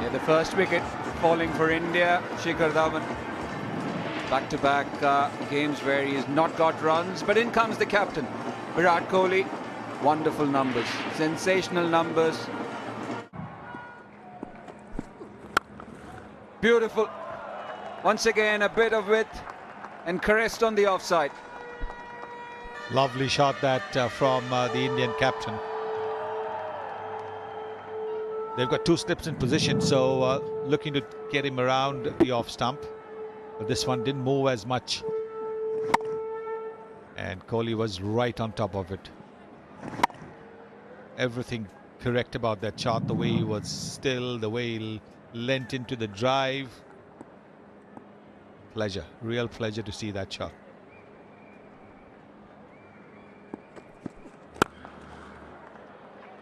Yeah, the first wicket falling for India. Shikhar Dhawan. Back-to-back games where he has not got runs, but in comes the captain, Virat Kohli. Wonderful numbers, sensational numbers. Beautiful. Once again, a bit of width and caressed on the offside. Lovely shot that from the Indian captain. They've got two slips in position, so looking to get him around the off stump. But this one didn't move as much. And Kohli was right on top of it. Everything correct about that shot. The way he was still, the way he leant into the drive. Pleasure, real pleasure to see that shot.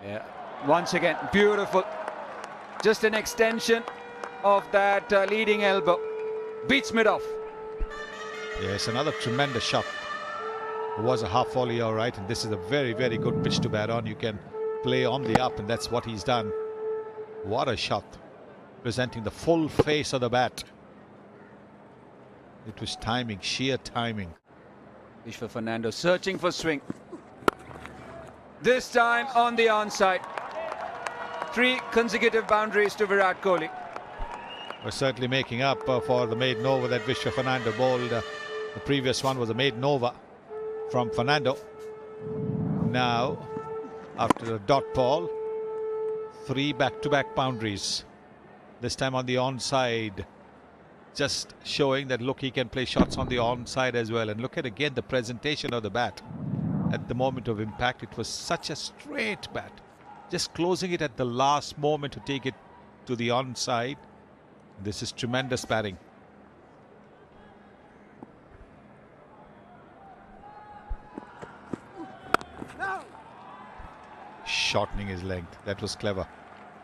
Yeah, once again, beautiful. Just an extension of that leading elbow. Beats mid off. Yes, another tremendous shot. It was a half volley, all right, and this is a very, very good pitch to bat on. You can play on the up, and that's what he's done. What a shot, presenting the full face of the bat. It was timing, sheer timing. Vishwa Fernando searching for swing. This time on the onside. 3 consecutive boundaries to Virat Kohli. We're certainly making up for the maiden over that Vishwa Fernando bowled. The previous one was a maiden over from Fernando. Now, after a dot ball, 3 back-to-back boundaries. This time on the onside. Just showing that, look, he can play shots on the onside as well. And look at again the presentation of the bat. At the moment of impact, it was such a straight bat. Just closing it at the last moment to take it to the onside. This is tremendous batting. Shortening his length. That was clever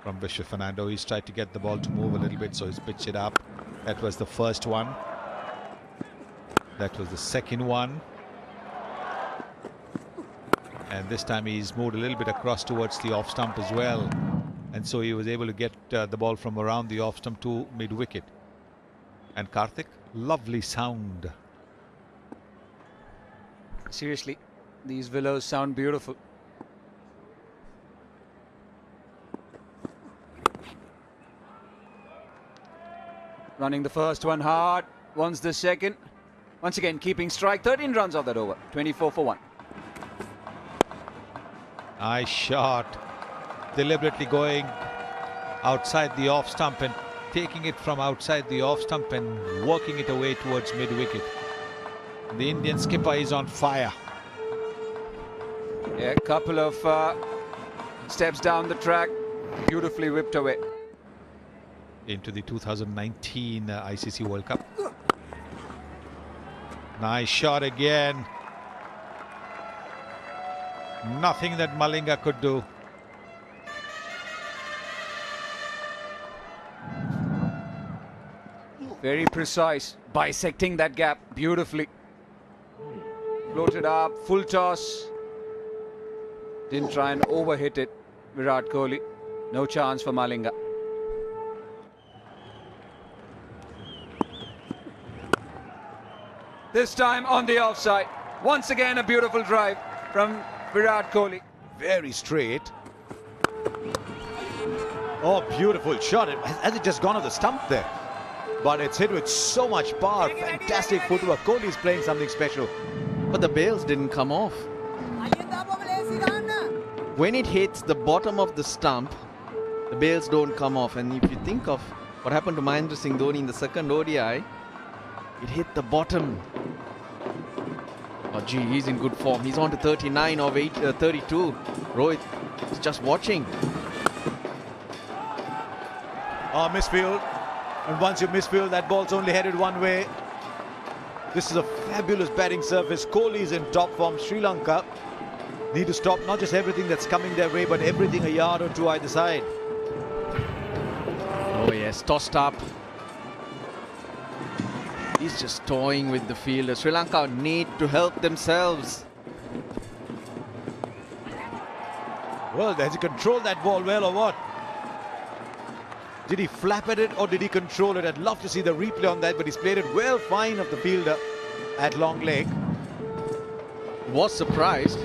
from Vishwa Fernando. He's tried to get the ball to move a little bit, so he's pitched it up. That was the first one. That was the second one. And this time he's moved a little bit across towards the off stump as well. And so he was able to get the ball from around the off stump to mid-wicket. And Karthik, lovely sound. Seriously, these willows sound beautiful. Running the first one hard, wants the second. Once again, keeping strike, 13 runs off that over, 24 for 1. Nice shot. Deliberately going outside the off stump and taking it from outside the off stump and working it away towards mid-wicket. The Indian skipper is on fire. Yeah, a couple of steps down the track, beautifully whipped away. Into the 2019 ICC World Cup. Nice shot again. Nothing that Malinga could do. Very precise, bisecting that gap beautifully. Floated up, full toss. Didn't try and overhit it, Virat Kohli. No chance for Malinga. This time on the offside. Once again, a beautiful drive from Virat Kohli. Very straight. Oh, beautiful shot. Has it just gone off the stump there? But it's hit with so much power. Fantastic footwork. Kohli's playing something special. But the bails didn't come off. When it hits the bottom of the stump, the bails don't come off. And if you think of what happened to Mahendra Singh Dhoni in the second ODI, it hit the bottom. Oh, gee, he's in good form. He's on to 39 of 32. Rohit is just watching. Oh, misfield. And once you misfield, that ball's only headed one way. This is a fabulous batting surface. Kohli's in top form. Sri Lanka need to stop not just everything that's coming their way, but everything a yard or two either side. Oh, yes, tossed up. He's just toying with the fielder. Sri Lanka need to help themselves. Well, has he controlled that ball well or what? Did he flap at it or did he control it? I'd love to see the replay on that, but he's played it well fine of the fielder at long leg. Was surprised.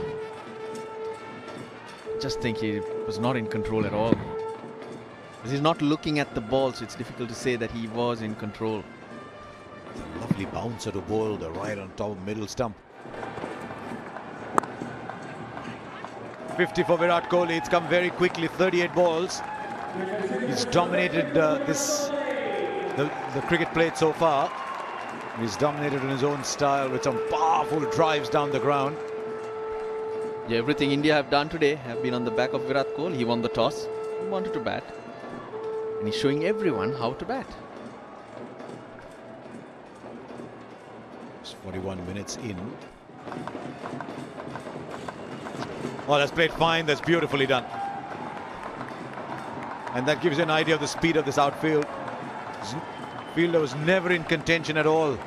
Just think he was not in control at all. Because he's not looking at the ball, so it's difficult to say that he was in control. It's a lovely bouncer to bowl the right on top of middle stump. 50 for Virat Kohli. It's come very quickly. 38 balls. He's dominated the cricket plate so far. He's dominated in his own style with some powerful drives down the ground. Yeah, everything India have done today have been on the back of Virat Kohli. He won the toss. He wanted to bat. And he's showing everyone how to bat. It's 41 minutes in. Oh, that's played fine. That's beautifully done. And that gives you an idea of the speed of this outfield. Fielder was never in contention at all.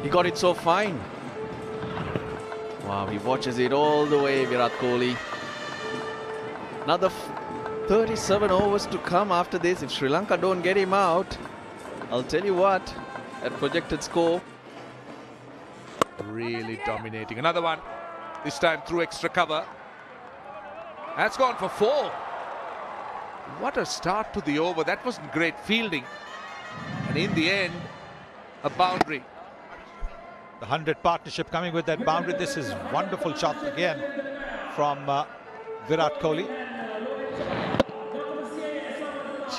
He got it so fine. Wow, he watches it all the way, Virat Kohli. Another 37 overs to come after this. If Sri Lanka don't get him out, I'll tell you what, that projected score. Really dominating. Another one, this time through extra cover. That's gone for 4. What a start to the over. That wasn't great fielding. And in the end, a boundary. The 100 partnership coming with that boundary. This is wonderful shot again from Virat Kohli.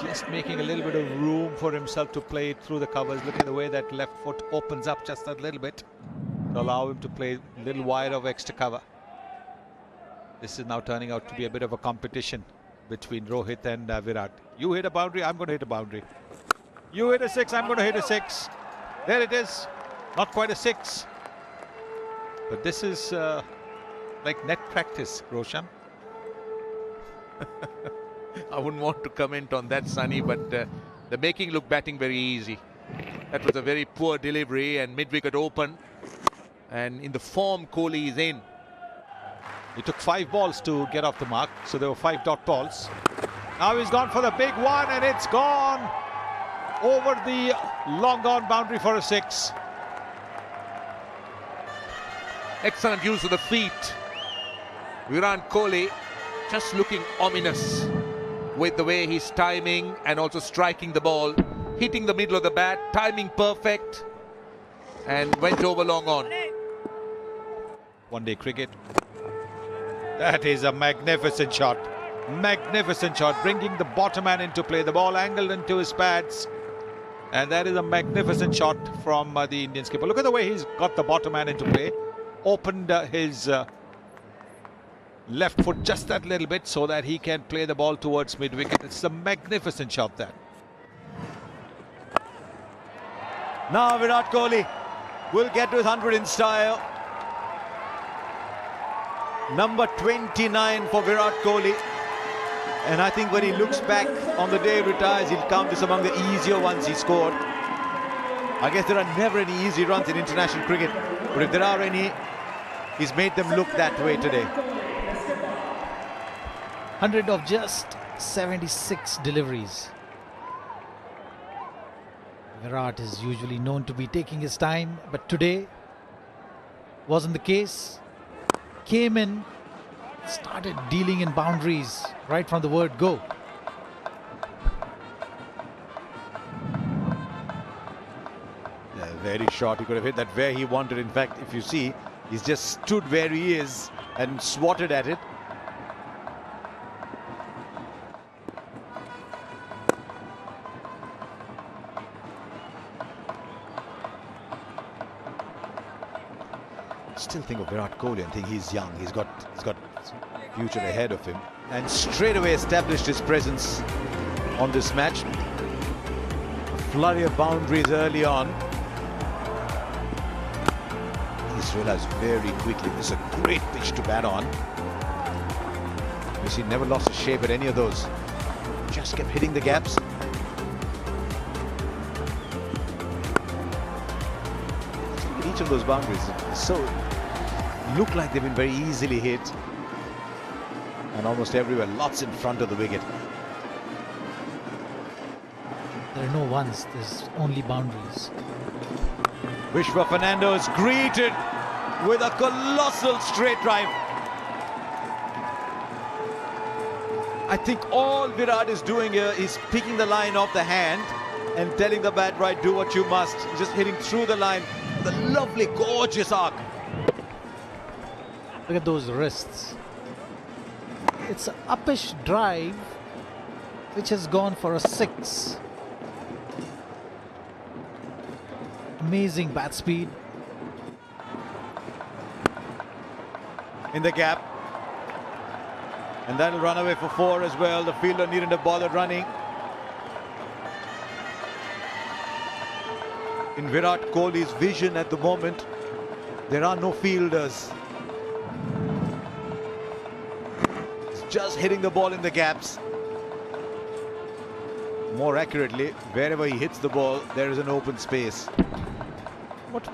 Just making a little bit of room for himself to play it through the covers. Look at the way that left foot opens up just a little bit to allow him to play a little wide of extra cover. This is now turning out to be a bit of a competition between Rohit and Virat. You hit a boundary, I'm going to hit a boundary. You hit a 6, I'm going to hit a 6. There it is. Not quite a 6. But this is like net practice, Roshan. I wouldn't want to comment on that, Sunny, but they're making look batting very easy. That was a very poor delivery and mid-wicket open. And in the form Kohli is in. He took 5 balls to get off the mark, so there were 5 dot balls. Now he's gone for the big one, and it's gone over the long on boundary for a 6. Excellent use of the feet. Virat Kohli just looking ominous with the way he's timing and also striking the ball, hitting the middle of the bat, timing perfect, and went over long on. One day cricket. That is a magnificent shot. Magnificent shot, bringing the bottom man into play. The ball angled into his pads. And that is a magnificent shot from the Indian skipper. Look at the way he's got the bottom man into play. Opened his left foot just that little bit so that he can play the ball towards mid-wicket. It's a magnificent shot there. Now Virat Kohli will get to his 100 in style. Number 29 for Virat Kohli. And I think when he looks back on the day he retires, he'll count this among the easier ones he scored. I guess there are never any easy runs in international cricket, but if there are any, he's made them look that way today. 100 of just 76 deliveries. Virat is usually known to be taking his time, but today wasn't the case. Came in, started dealing in boundaries right from the word go. Yeah, very short. He could have hit that where he wanted. In fact, if you see, he's just stood where he is and swatted at it. Still think of Virat Kohli and think he's young. He's got future ahead of him, and straight away established his presence on this match. A flurry of boundaries early on. He's realized very quickly this is a great pitch to bat on. You see, never lost his shape at any of those. Just kept hitting the gaps. Look at each of those boundaries. So look like they've been very easily hit. and almost everywhere, lots in front of the wicket. There are no ones, there's only boundaries. Vishwa Fernando is greeted with a colossal straight drive. I think all Virat is doing here is picking the line off the hand and telling the bat, right, do what you must. Just hitting through the line. The lovely, gorgeous arc. Look at those wrists. It's an uppish drive which has gone for a 6. Amazing bat speed. In the gap. And that'll run away for 4 as well. The fielder needn't have bothered running. In Virat Kohli's vision at the moment, there are no fielders. It's just hitting the ball in the gaps. More accurately, wherever he hits the ball, there is an open space.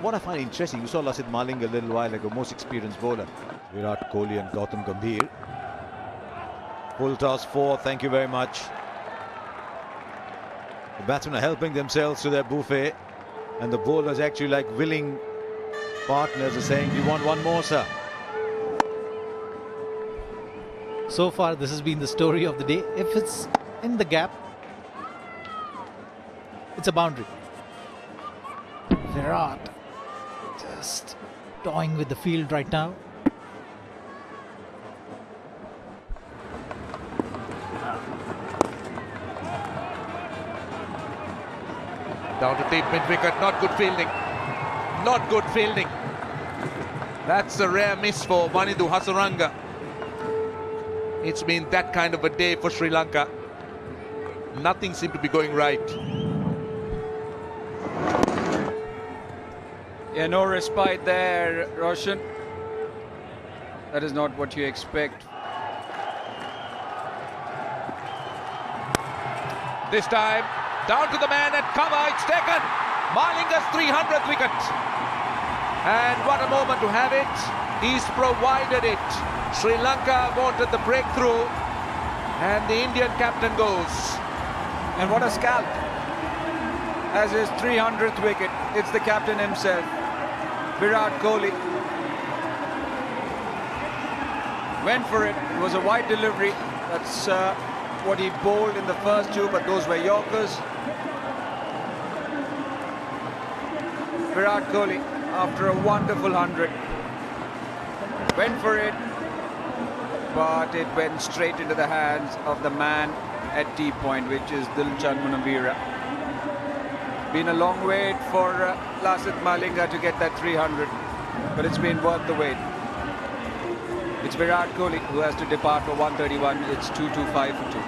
What I find interesting, you saw Lasith Malinga a little while ago, most experienced bowler. Virat Kohli and Gautam Gambhir. Full toss 4, thank you very much. The batsmen are helping themselves to their buffet, and the bowlers actually, like willing partners, are saying, "You want one more, sir?" So far, this has been the story of the day. If it's in the gap, it's a boundary. Virat just toying with the field right now. Down to deep mid-wicket, not good fielding. Not good fielding. That's a rare miss for Vanidhu Hasaranga. It's been that kind of a day for Sri Lanka. Nothing seemed to be going right. Yeah, no respite there, Roshan. That is not what you expect. This time, down to the man at cover, it's taken. Malinga's 300th wicket. And what a moment to have it. He's provided it. Sri Lanka wanted the breakthrough, and the Indian captain goes. And what a scalp. As his 300th wicket, it's the captain himself, Virat Kohli. Went for it. It was a wide delivery. That's what he bowled in the first 2, but those were Yorkers. Virat Kohli, after a wonderful 100, went for it, but it went straight into the hands of the man at T-point, which is Dilshan Munawira. Been a long wait for Lasith Malinga to get that 300, but it's been worth the wait. It's Virat Kohli who has to depart for 131. It's 225 for 2.